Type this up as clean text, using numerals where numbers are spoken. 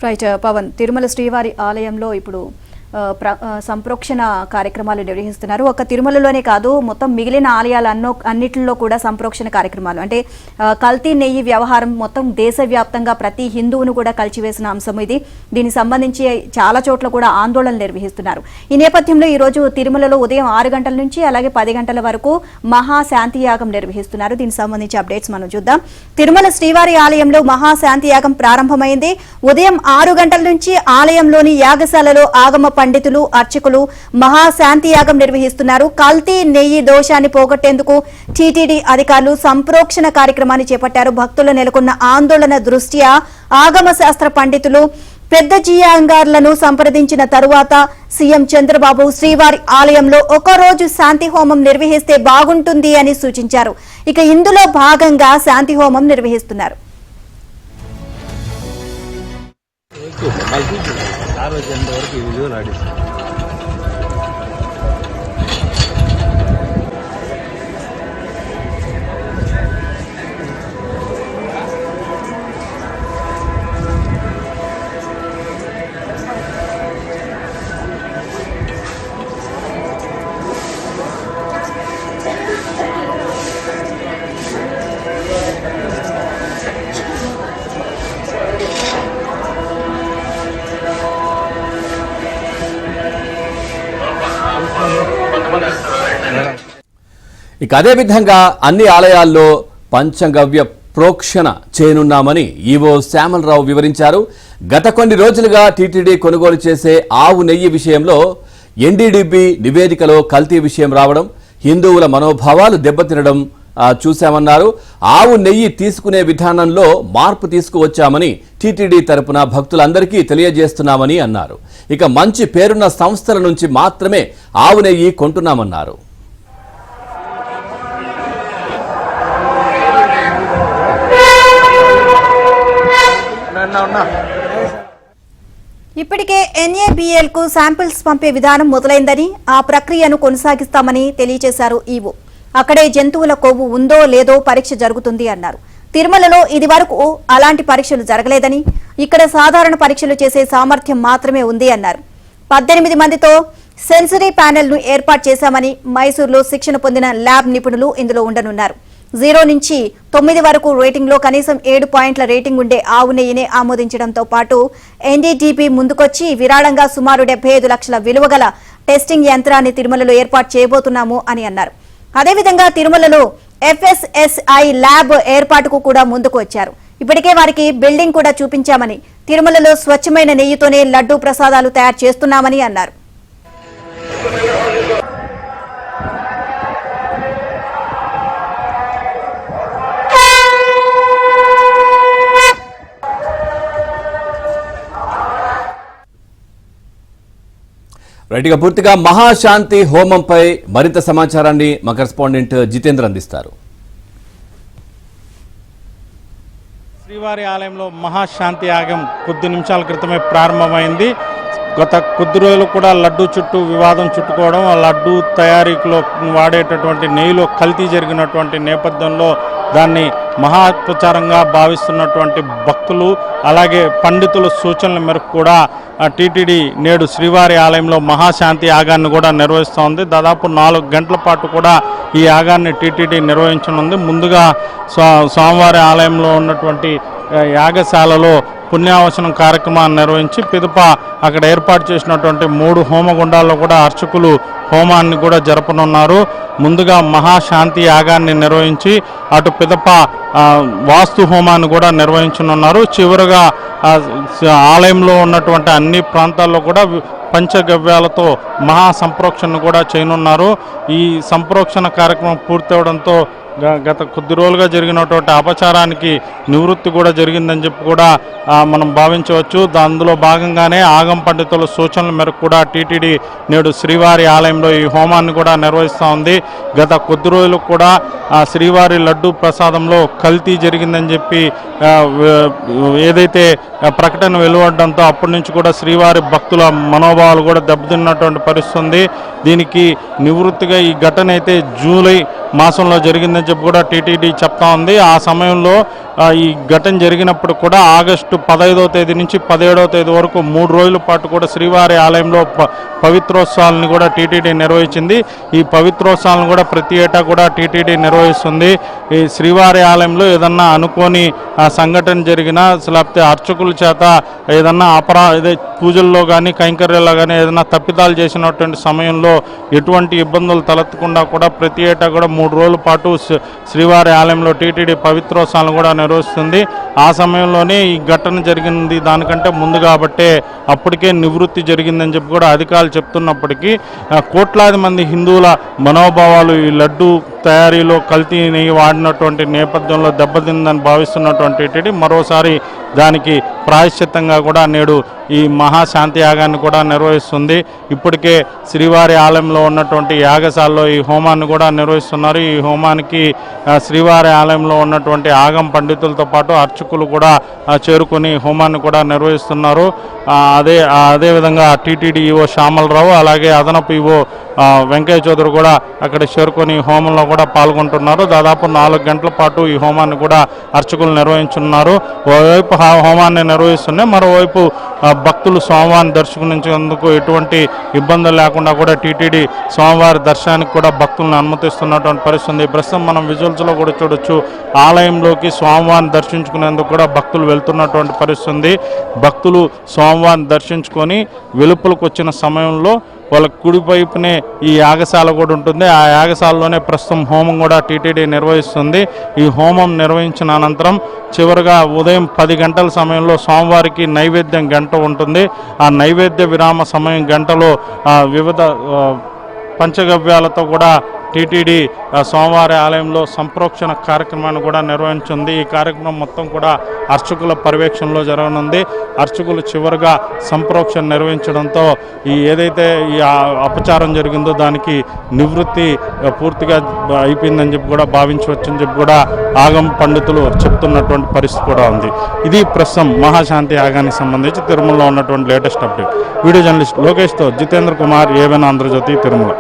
Right Pawan, Tirumala శ్రీవారి ఆలయంలో ఇప్పుడు సంప్రోక్షణ కార్యక్రమాలు నిర్వహిస్తున్నారు. ఒక తిరుమలలోనే కాదు, మొత్తం మిగిలిన ఆలయాలు అన్నిటిలో కూడా సంప్రోక్షణ కార్యక్రమాలు అంటే కల్తీ నెయ్యి వ్యవహారం మొత్తం దేశవ్యాప్తంగా ప్రతి హిందువును కూడా కలిచివేసిన అంశం ఇది. దీనికి సంబంధించి చాలా చోట్ల కూడా ఆందోళనలు నిర్వహిస్తున్నారు. ఈ నేపథ్యంలో ఈరోజు తిరుమలలో ఉదయం 6 గంటల నుంచి అలాగే 10 గంటల వరకు మహాశాంతి యాగం నిర్వహిస్తున్నారు. దీనికి సంబంధించి అప్డేట్స్ మనం చూద్దాం. తిరుమల శ్రీవారి ఆలయంలో మహాశాంతి యాగం ప్రారంభమైంది. ఉదయం 6 గంటల నుంచి ఆలయంలోని యాగశాలలో ఆగమ పండితులు, అర్చకులు మహాశాంతి యాగం నిర్వహిస్తున్నారు. కల్తీ నెయ్యి దోషాన్ని పోగొట్టేందుకు టీటీడీ అధికారులు సంప్రోక్షణ కార్యక్రమాన్ని చేపట్టారు. భక్తులు నెలకొన్న ఆందోళన దృష్ట్యా ఆగమ శాస్త్ర పండితులు పెద్ద జియాంగార్లను సంప్రదించిన తరువాత సీఎం చంద్రబాబు శ్రీవారి ఆలయంలో ఒకరోజు శాంతి హోమం నిర్వహిస్తే బాగుంటుంది అని సూచించారు. ఇక ఇందులో భాగంగా శాంతి హోమం నిర్వహిస్తున్నారు. ఇక అదే విధంగా అన్ని ఆలయాల్లో పంచగవ్య ప్రోక్షణ చేయనున్నామని ఈవో శ్యామలరావు వివరించారు. గత కొన్ని రోజులుగా టీటీడీ కొనుగోలు చేసే ఆవు నెయ్యి విషయంలో ఎన్డీడీబీ నివేదికలో కల్తీ విషయం రావడం, హిందువుల మనోభావాలు దెబ్బతినడం చూశామన్నారు. ఆవు నెయ్యి తీసుకునే విధానంలో మార్పు తీసుకువచ్చామని టీటీడీ తరపున భక్తులందరికీ తెలియజేస్తున్నామని అన్నారు. ఇక మంచి పేరున్న సంస్థల నుంచి మాత్రమే ఆవు నెయ్యి కొంటున్నామన్నారు. ఇప్పటికే ఎన్ఏబిఎల్ కు శాంపిల్స్ పంపే విధానం మొదలైందని, ఆ ప్రక్రియను కొనసాగిస్తామని తెలియజేశారు ఈవో. అక్కడే జంతువుల కొవ్వు ఉందో లేదో పరీక్ష జరుగుతుంది అన్నారు. తిరుమలలో ఇది వరకు అలాంటి పరీక్షలు జరగలేదని, ఇక్కడ సాధారణ పరీక్షలు చేసే సామర్థ్యం మాత్రమే ఉంది అన్నారు. 18 మందితో సెన్సరీ ప్యానెల్ ను ఏర్పాటు చేశామని, మైసూరులో శిక్షణ పొందిన ల్యాబ్ నిపుణులు ఇందులో ఉండనున్నారు. 0 నుంచి 9 వరకు రేటింగ్ లో కనీసం 7 పాయింట్ల రేటింగ్ ఉండే ఆవు నెయ్యినే ఆమోదించడంతో పాటు ఎన్డీటీపీ ముందుకొచ్చి విరాళంగా సుమారు 75 లక్షల విలువ గల టెస్టింగ్ యంత్రాన్ని తిరుమలలో ఏర్పాటు చేయబోతున్నాము అని అన్నారు. అదేవిధంగా తిరుమలలో FSSI ల్యాబ్ ఏర్పాటుకు కూడా ముందుకు వచ్చారు. ఇప్పటికే వారికి బిల్డింగ్ కూడా చూపించామని, తిరుమలలో స్వచ్ఛమైన నెయ్యితోనే లడ్డూ ప్రసాదాలు తయారు చేస్తున్నామని అన్నారు. రైట్గా పూర్తిగా మహాశాంతి హోమంపై మరింత సమాచారాన్ని మా కరెస్పాండెంట్ జితేంద్ర అందిస్తారు. శ్రీవారి ఆలయంలో మహాశాంతి యాగం కొద్ది నిమిషాల క్రితమే ప్రారంభమైంది. గత కొద్ది రోజులు కూడా లడ్డూ చుట్టూ వివాదం చుట్టుకోవడం, ఆ లడ్డూ తయారీలో వాడేటటువంటి నెయ్యిలో కల్తీ జరిగినటువంటి నేపథ్యంలో దాన్ని మహాప్రచారంగా భావిస్తున్నటువంటి భక్తులు అలాగే పండితుల సూచనల మేరకు కూడా టీటీడీ నేడు శ్రీవారి ఆలయంలో మహాశాంతి యాగాన్ని కూడా నిర్వహిస్తోంది. దాదాపు 4 గంటల పాటు కూడా ఈ యాగాన్ని టీటీడీ నిర్వహించనుంది. ముందుగా స్వామివారి ఆలయంలో ఉన్నటువంటి యాగశాలలో పుణ్యావచనం కార్యక్రమాన్ని నిర్వహించి పిదప అక్కడ ఏర్పాటు చేసినటువంటి 3 హోమగుండాల్లో కూడా అర్చకులు హోమాన్ని కూడా జరపనున్నారు. ముందుగా మహాశాంతి యాగాన్ని నిర్వహించి అటు పిదప వాస్తు హోమాన్ని కూడా నిర్వహించనున్నారు. చివరగా ఆలయంలో ఉన్నటువంటి అన్ని ప్రాంతాల్లో కూడా పంచగవ్యాలతో మహా సంప్రోక్షణ కూడా చేయనున్నారు. ఈ సంప్రోక్షణ కార్యక్రమం పూర్తవడంతో గత కొద్ది రోజులుగా జరిగినటువంటి అపచారానికి నివృత్తి కూడా జరిగిందని చెప్పి కూడా మనం భావించవచ్చు. అందులో భాగంగానే ఆగం పండితుల సూచనల మేరకు కూడా టీటీడీ నేడు శ్రీవారి ఆలయంలో ఈ హోమాన్ని కూడా నిర్వహిస్తూ ఉంది. గత కొద్ది రోజులకు కూడా శ్రీవారి లడ్డూ ప్రసాదంలో కల్తీ జరిగిందని చెప్పి ఏదైతే ప్రకటన వెలువడడంతో అప్పటి నుంచి కూడా శ్రీవారి భక్తుల మనోభావాలు కూడా దెబ్బతిన్నటువంటి పరిస్థితి ఉంది. దీనికి నివృత్తిగా ఈ ఘటన అయితే జూలై మాసంలో జరిగిందని చెప్పి కూడా టీటీడీ చెప్తా ఉంది. ఆ సమయంలో ఈ ఘటన జరిగినప్పుడు కూడా ఆగస్టు 15వ తేదీ నుంచి 17వ తేదీ వరకు 3 రోజుల పాటు కూడా శ్రీవారి ఆలయంలో పవిత్రోత్సవాలను కూడా టీటీడీ నిర్వహించింది. ఈ పవిత్రోత్సవాలను కూడా ప్రతి ఏటా కూడా టీటీడీ నిర్వహిస్తుంది. ఈ శ్రీవారి ఆలయంలో ఏదన్నా అనుకోని సంఘటన జరిగినా, లేకపోతే అర్చకుల చేత ఏదన్నా పూజల్లో కానీ కైంకర్యాల్లో కానీ ఏదైనా తప్పిదాలు చేసినటువంటి సమయంలో ఎటువంటి ఇబ్బందులు తలెత్తకుండా కూడా ప్రతి ఏటా కూడా 3 రోజుల పాటు శ్రీవారి ఆలయంలో టీటీడీ పవిత్రోత్సవాలను కూడా నిర్వహిస్తుంది. ఆ సమయంలోనే ఈ ఘటన జరిగింది దానికంటే ముందు కాబట్టే అప్పటికే నివృత్తి జరిగిందని చెప్పి కూడా అధికారులు చెప్తున్నప్పటికీ కోట్లాది మంది హిందువుల మనోభావాలు ఈ లడ్డు తయారీలో కల్తీ నెయ్యి వాడినటువంటి నేపథ్యంలో దెబ్బతిందని భావిస్తున్నటువంటి టీటీడీ మరోసారి దానికి ప్రాయశ్చిత్తంగా కూడా నేడు ఈ మహాశాంతి యాగాన్ని కూడా నిర్వహిస్తుంది. ఇప్పటికే శ్రీవారి ఆలయంలో ఉన్నటువంటి యాగశాలలో ఈ హోమాన్ని కూడా నిర్వహిస్తున్నారు. ఈ హోమానికి శ్రీవారి ఆలయంలో ఉన్నటువంటి ఆగం పండితులతో పాటు అర్చకులు కూడా చేరుకొని హోమాన్ని కూడా నిర్వహిస్తున్నారు. అదేవిధంగా టీటీడీ ఈవో శ్యామలరావు అలాగే అదనపు ఈవో వెంకయ్య చౌదరి కూడా అక్కడ చేరుకొని హోమంలో కూడా పాల్గొంటున్నారు. దాదాపు 4 గంటల పాటు ఈ హోమాన్ని కూడా అర్చకులు నిర్వహించున్నారు. ఓవైపు హోమాన్ని నిర్వహిస్తున్నాయి, మరోవైపు భక్తులు స్వామివారిని దర్శించేందుకు ఎటువంటి ఇబ్బందులు లేకుండా కూడా టీటీడీ స్వామివారి దర్శనానికి కూడా భక్తులను అనుమతిస్తున్నటువంటి పరిస్థితి. ప్రస్తుతం మనం విజువల్స్లో కూడా చూడొచ్చు, ఆలయంలోకి స్వామివారిని దర్శించుకునేందుకు కూడా భక్తులు వెళ్తున్నటువంటి పరిస్థితి. భక్తులు స్వామివారిని దర్శించుకొని వెలుపలకు వచ్చిన సమయంలో వాళ్ళ కుడివైపునే ఈ యాగశాల కూడా ఉంటుంది. ఆ యాగశాలలోనే ప్రస్తుతం హోమం కూడా టీటీడీ నిర్వహిస్తుంది. ఈ హోమం నిర్వహించిన అనంతరం చివరిగా ఉదయం 10 గంటల సమయంలో స్వామివారికి నైవేద్యం గంట ఉంటుంది. ఆ నైవేద్య విరామ సమయం గంటలో వివిధ పంచగవ్యాలతో కూడా టీటీడీ స్వామివారి ఆలయంలో సంప్రోక్షణ కార్యక్రమాన్ని కూడా నిర్వహించింది. ఈ కార్యక్రమం మొత్తం కూడా అర్చకుల పర్యవేక్షణలో జరగనుంది. అర్చకులు చివరిగా సంప్రోక్షణ నిర్వహించడంతో ఏదైతే ఈ అపచారం జరిగిందో దానికి నివృత్తి పూర్తిగా అయిపోయిందని చెప్పి కూడా భావించవచ్చని చెప్పి కూడా ఆగమ పండితులు చెప్తున్నటువంటి పరిస్థితి కూడా ఉంది. ఇది ప్రస్తుతం మహాశాంతి యాగానికి సంబంధించి తిరుమలలో ఉన్నటువంటి latest update. Video journalist లోకేష్తో Jitendra Kumar, ఏవైనా ఆంధ్రజ్యోతి, తిరుమల.